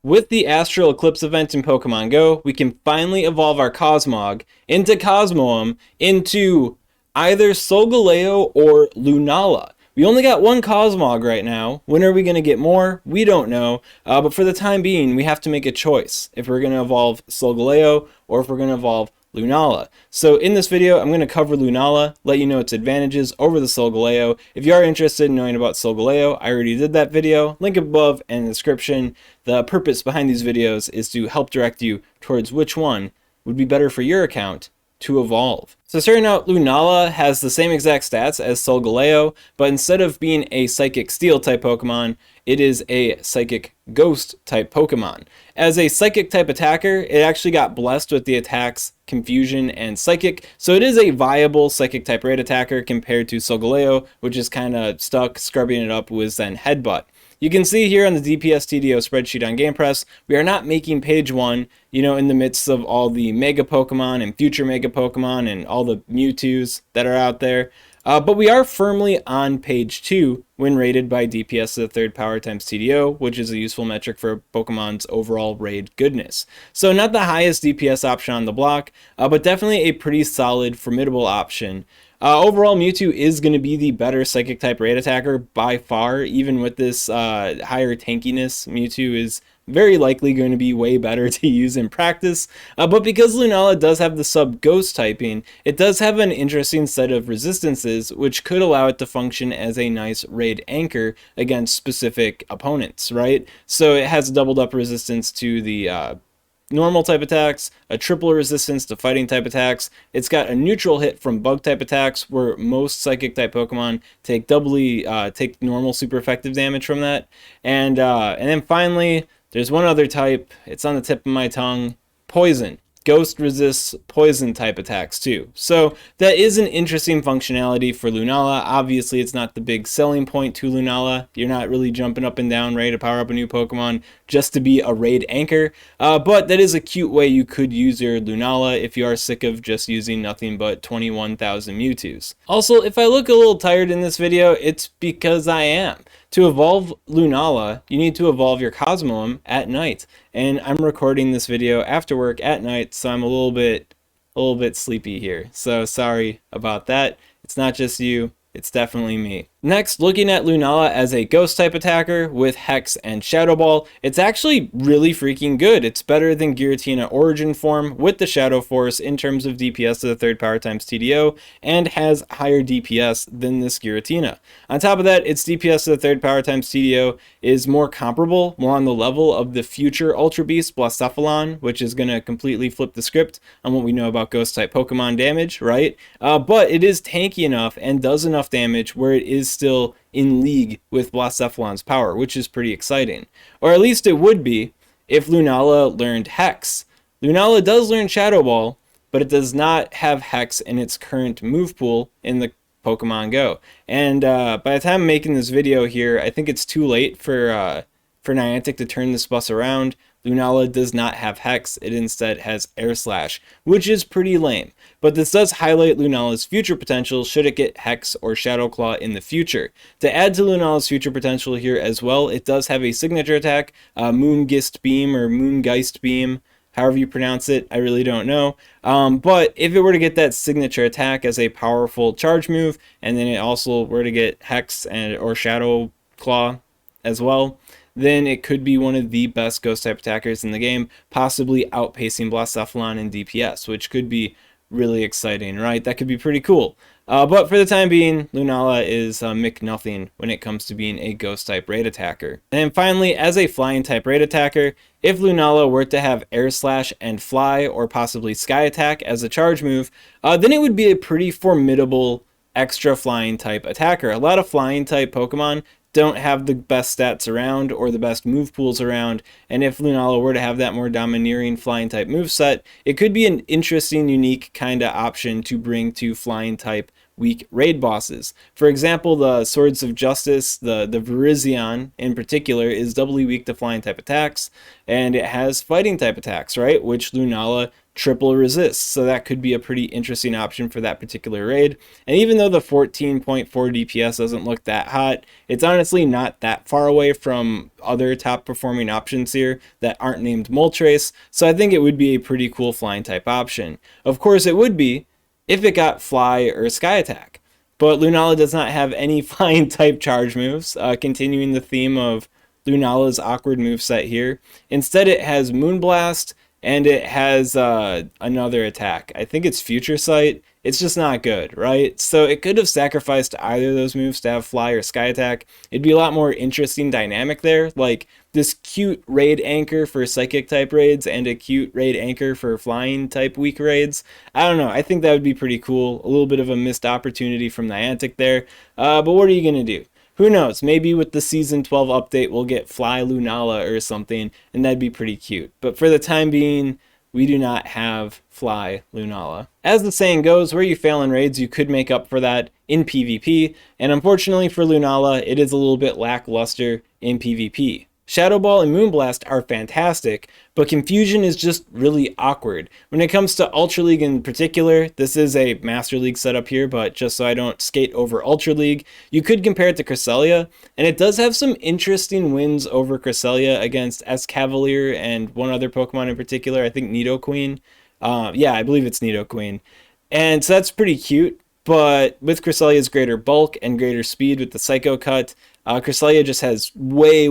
With the Astral Eclipse event in Pokemon Go, we can finally evolve our Cosmog into Cosmoem into either Solgaleo or Lunala. We only got one Cosmog right now. When are we going to get more? We don't know. But for the time being, we have to make a choice if we're going to evolve Solgaleo or if we're going to evolve Lunala. So in this video, I'm going to cover Lunala, let you know its advantages over the Solgaleo. If you are interested in knowing about Solgaleo, I already did that video. Link above and in the description. The purpose behind these videos is to help direct you towards which one would be better for your account to evolve. So starting out, Lunala has the same exact stats as Solgaleo, but instead of being a Psychic Steel type Pokemon, it is a Psychic Ghost type Pokemon. As a Psychic type attacker, it actually got blessed with the attacks Confusion and Psychic, so it is a viable Psychic type raid attacker compared to Solgaleo, which is kind of stuck, scrubbing it up with Zen Headbutt. You can see here on the DPS TDO spreadsheet on GamePress, we are not making page 1, in the midst of all the Mega Pokemon and future Mega Pokemon and all the Mewtwo's that are out there. But we are firmly on page 2 when rated by DPS to the third power times TDO, which is a useful metric for Pokemon's overall raid goodness. So not the highest DPS option on the block, but definitely a pretty solid, formidable option. Overall, Mewtwo is going to be the better Psychic type raid attacker by far. Even with this higher tankiness, Mewtwo is very likely going to be way better to use in practice. But because Lunala does have the sub-ghost typing, it does have an interesting set of resistances, which could allow it to function as a nice raid anchor against specific opponents, right? So it has doubled up resistance to the normal type attacks, a triple resistance to fighting type attacks. It's got a neutral hit from bug type attacks, where most Psychic type Pokemon take take normal super effective damage from that. And then finally, there's one other type. It's on the tip of my tongue. Poison. Ghost resists poison type attacks too. So that is an interesting functionality for Lunala. Obviously, it's not the big selling point to Lunala. You're not really jumping up and down ready to power up a new Pokemon just to be a raid anchor. But that is a cute way you could use your Lunala if you are sick of just using nothing but 21,000 Mewtwo's. Also, if I look a little tired in this video, it's because I am. To evolve Lunala, you need to evolve your Cosmoem at night. And I'm recording this video after work at night, so I'm a little bit sleepy here. So sorry about that. It's not just you, it's definitely me. Next, looking at Lunala as a ghost type attacker with Hex and Shadow Ball, it's actually really freaking good. It's better than Giratina Origin Form with the Shadow Force in terms of DPS to the third power times TDO, and has higher DPS than this Giratina. On top of that, its DPS to the third power times TDO is more comparable, more on the level of the future Ultra Beast Blacephalon, which is going to completely flip the script on what we know about ghost type Pokemon damage, right? But it is tanky enough and does enough damage where it is still in league with Blacephalon's power, which is pretty exciting. Or at least it would be if Lunala learned Hex. Lunala does learn Shadow Ball, but it does not have Hex in its current move pool in the Pokemon Go. And by the time I'm making this video here, I think it's too late for Niantic to turn this bus around. Lunala does not have Hex, it instead has Air Slash, which is pretty lame. But this does highlight Lunala's future potential should it get Hex or Shadow Claw in the future. To add to Lunala's future potential here as well, it does have a signature attack, Moongeist Beam or Moongeist Beam, however you pronounce it, I really don't know. But if it were to get that signature attack as a powerful charge move, and then it also were to get Hex or Shadow Claw as well, then it could be one of the best ghost type attackers in the game, possibly outpacing Blacephalon in DPS, which could be really exciting, right? That could be pretty cool. But for the time being, Lunala is McNothing when it comes to being a ghost type raid attacker. And finally, as a flying type raid attacker, if Lunala were to have Air Slash and Fly, or possibly Sky Attack as a charge move, then it would be a pretty formidable extra flying type attacker. A lot of flying type Pokemon don't have the best stats around or the best move pools around, and if Lunala were to have that more domineering flying type moveset, it could be an interesting, unique kind of option to bring to flying type weak raid bosses. For example, the Swords of Justice, the Virizion in particular, is doubly weak to flying type attacks, and it has fighting type attacks, right? Which Lunala triple resists, so that could be a pretty interesting option for that particular raid. And even though the 14.4 DPS doesn't look that hot, it's honestly not that far away from other top performing options here that aren't named Moltres, so I think it would be a pretty cool flying type option. Of course it would be if it got fly or sky attack, but Lunala does not have any flying type charge moves, continuing the theme of Lunala's awkward moveset here. Instead it has Moonblast, and it has another attack. I think it's Future Sight. It's just not good, right? So it could have sacrificed either of those moves to have Fly or Sky Attack. It'd be a lot more interesting dynamic there. Like this cute raid anchor for Psychic type raids and a cute raid anchor for Flying type weak raids. I don't know. I think that would be pretty cool. A little bit of a missed opportunity from Niantic there. But what are you going to do? Who knows, maybe with the Season 12 update we'll get Fly Lunala or something, and that'd be pretty cute. But for the time being, we do not have Fly Lunala. As the saying goes, where you fail in raids, you could make up for that in PvP, and unfortunately for Lunala, it is a little bit lackluster in PvP. Shadow Ball and Moonblast are fantastic, but Confusion is just really awkward. When it comes to Ultra League in particular, this is a Master League setup here, but just so I don't skate over Ultra League, you could compare it to Cresselia, and it does have some interesting wins over Cresselia against Escavalier and one other Pokemon in particular, I think Nidoqueen. Yeah, I believe it's Nidoqueen. And so that's pretty cute, but with Cresselia's greater bulk and greater speed with the Psycho Cut, Cresselia just has way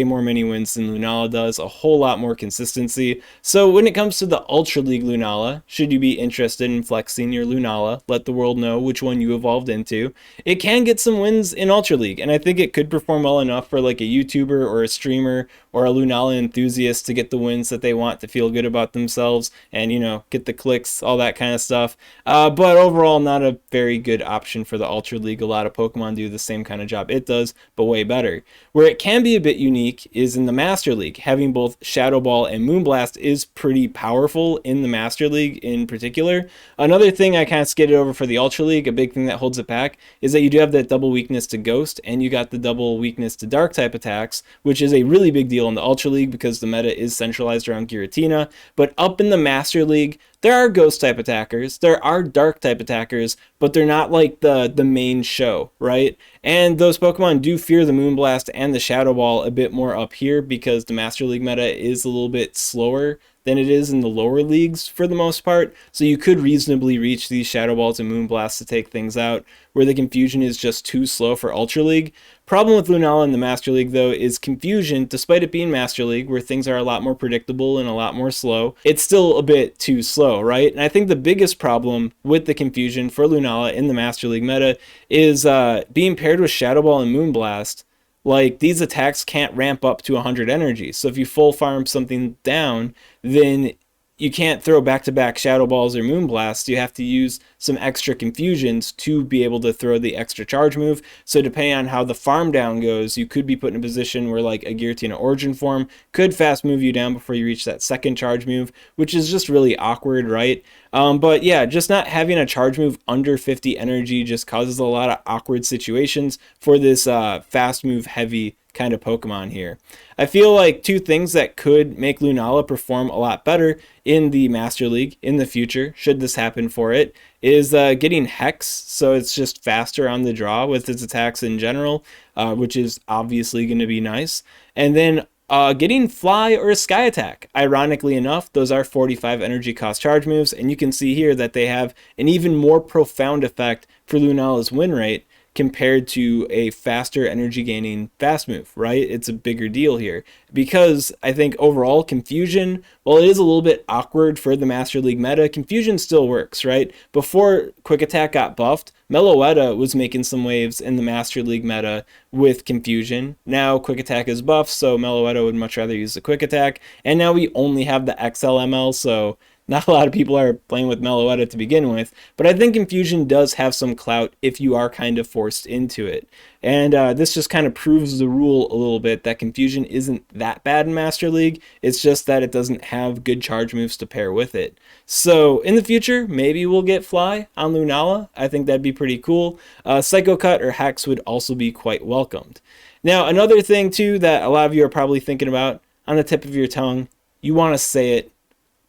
more mini wins than Lunala does, a whole lot more consistency. So when it comes to the Ultra League Lunala, should you be interested in flexing your Lunala, let the world know which one you evolved into, it can get some wins in Ultra League, and I think it could perform well enough for like a YouTuber or a streamer or a Lunala enthusiast to get the wins that they want to feel good about themselves and, you know, get the clicks, all that kind of stuff. But overall, not a very good option for the Ultra League. A lot of Pokemon do the same kind of job it does, but way better. Where it can be a bit unique is in the Master League. Having both Shadow Ball and Moonblast is pretty powerful in the Master League in particular. Another thing I kind of skidded over for the Ultra League, a big thing that holds it back, is that you do have that double weakness to Ghost, and you got the double weakness to Dark type attacks, which is a really big deal in the Ultra League because the meta is centralized around Giratina. But up in the Master League, there are Ghost type attackers, there are Dark type attackers, but they're not like the main show, right? And those Pokemon do fear the Moonblast and the Shadow Ball a bit more up here because the Master League meta is a little bit slower than it is in the lower leagues for the most part. So you could reasonably reach these Shadow Balls and Moonblasts to take things out, where the Confusion is just too slow for Ultra League. Problem with Lunala in the Master League, though, is Confusion, despite it being Master League, where things are a lot more predictable and a lot more slow, it's still a bit too slow, right? And I think the biggest problem with the Confusion for Lunala in the Master League meta is being paired with Shadow Ball and Moonblast. Like, these attacks can't ramp up to 100 energy. So if you full farm something down, then you can't throw back-to-back Shadow Balls or Moonblasts. You have to use some extra Confusions to be able to throw the extra charge move. So depending on how the farm down goes, you could be put in a position where like a Giratina Origin form could fast move you down before you reach that second charge move, which is just really awkward, right? But yeah, just not having a charge move under 50 energy just causes a lot of awkward situations for this fast move heavy kind of Pokemon here. I feel like two things that could make Lunala perform a lot better in the Master League in the future, should this happen for it, is getting Hex, so it's just faster on the draw with its attacks in general, which is obviously going to be nice. And then getting Fly or Sky Attack. Ironically enough, those are 45 energy cost charge moves, and you can see here that they have an even more profound effect for Lunala's win rate compared to a faster energy gaining fast move, right? It's a bigger deal here because I think overall Confusion, while it is a little bit awkward for the Master League meta, Confusion still works, right? Before Quick Attack got buffed, Meloetta was making some waves in the Master League meta with Confusion. Now Quick Attack is buffed, so Meloetta would much rather use the Quick Attack, and now we only have the XLML, so Not a lot of people are playing with Meloetta to begin with, but I think Infusion does have some clout if you are kind of forced into it. And this just kind of proves the rule a little bit that Confusion isn't that bad in Master League. It's just that it doesn't have good charge moves to pair with it. So in the future, maybe we'll get Fly on Lunala. I think that'd be pretty cool. Psycho Cut or Hex would also be quite welcomed. Now, another thing too that a lot of you are probably thinking about on the tip of your tongue, you want to say it,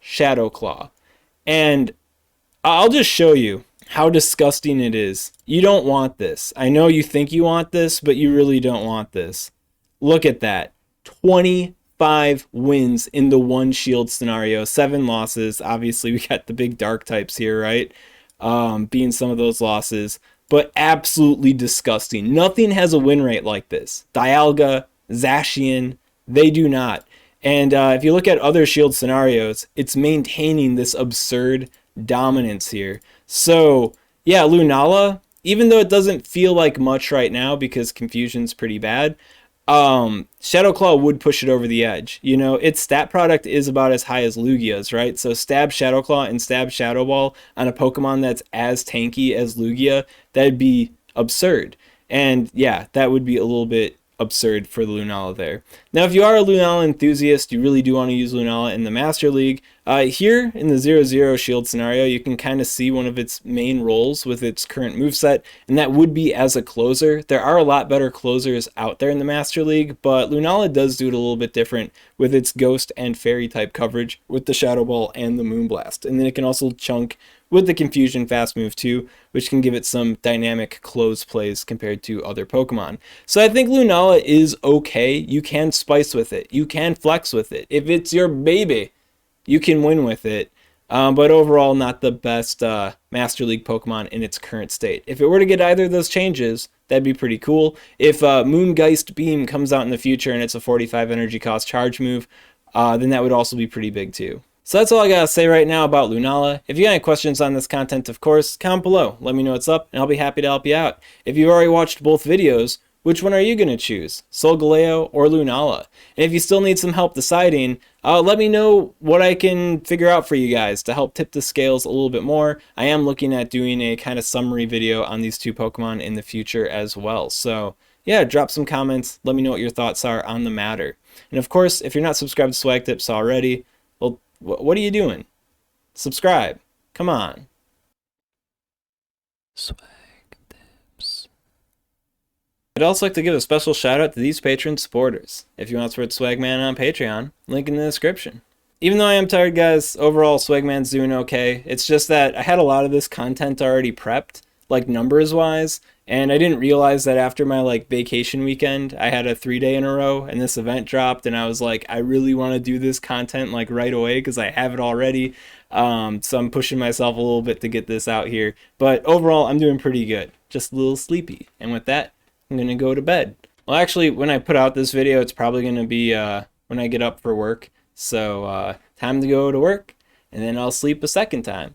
Shadow Claw. And I'll just show you how disgusting it is. You don't want this. I know you think you want this, but you really don't want this. Look at that. 25 wins in the one shield scenario, 7 losses. Obviously, we got the big dark types here, right? Being some of those losses, but absolutely disgusting. Nothing has a win rate like this. Dialga, Zacian, they do not. And if you look at other shield scenarios, it's maintaining this absurd dominance here. So yeah, Lunala, even though it doesn't feel like much right now because Confusion's pretty bad, Shadow Claw would push it over the edge. You know, its stat product is about as high as Lugia's, right? So stab Shadow Claw and stab Shadow Ball on a Pokemon that's as tanky as Lugia, that'd be absurd. And yeah, that would be a little bit absurd for the Lunala there. Now, if you are a Lunala enthusiast, you really do want to use Lunala in the Master League. Here in the 0-0 shield scenario, you can kind of see one of its main roles with its current moveset, and that would be as a closer. There are a lot better closers out there in the Master League, but Lunala does do it a little bit different with its Ghost and Fairy type coverage with the Shadow Ball and the Moonblast. And then it can also chunk with the Confusion fast move too, which can give it some dynamic close plays compared to other Pokemon. So I think Lunala is okay. You can spice with it. You can flex with it. If it's your baby, you can win with it. But overall, not the best Master League Pokemon in its current state. If it were to get either of those changes, that'd be pretty cool. If Moongeist Beam comes out in the future and it's a 45 energy cost charge move, then that would also be pretty big too. So that's all I gotta say right now about Lunala. If you got any questions on this content, of course, comment below. Let me know what's up, and I'll be happy to help you out. If you've already watched both videos, which one are you gonna choose? Solgaleo or Lunala? And if you still need some help deciding, let me know what I can figure out for you guys to help tip the scales a little bit more. I am looking at doing a kind of summary video on these two Pokemon in the future as well. So yeah, drop some comments. Let me know what your thoughts are on the matter. And of course, if you're not subscribed to SwagTips already, well, what are you doing? Subscribe. Come on. SwagTips. I'd also like to give a special shout out to these Patreon supporters. If you want to support Swagman on Patreon, link in the description. Even though I am tired, guys, overall Swagman's doing okay. It's just that I had a lot of this content already prepped, like numbers wise, and I didn't realize that after my like vacation weekend I had a 3-day in a row and this event dropped, and I was like, I really want to do this content like right away because I have it already. So I'm pushing myself a little bit to get this out here, but overall I'm doing pretty good, just a little sleepy. And with that, I'm gonna go to bed. Well, actually, when I put out this video, it's probably gonna be when I get up for work. So time to go to work, and then I'll sleep a second time.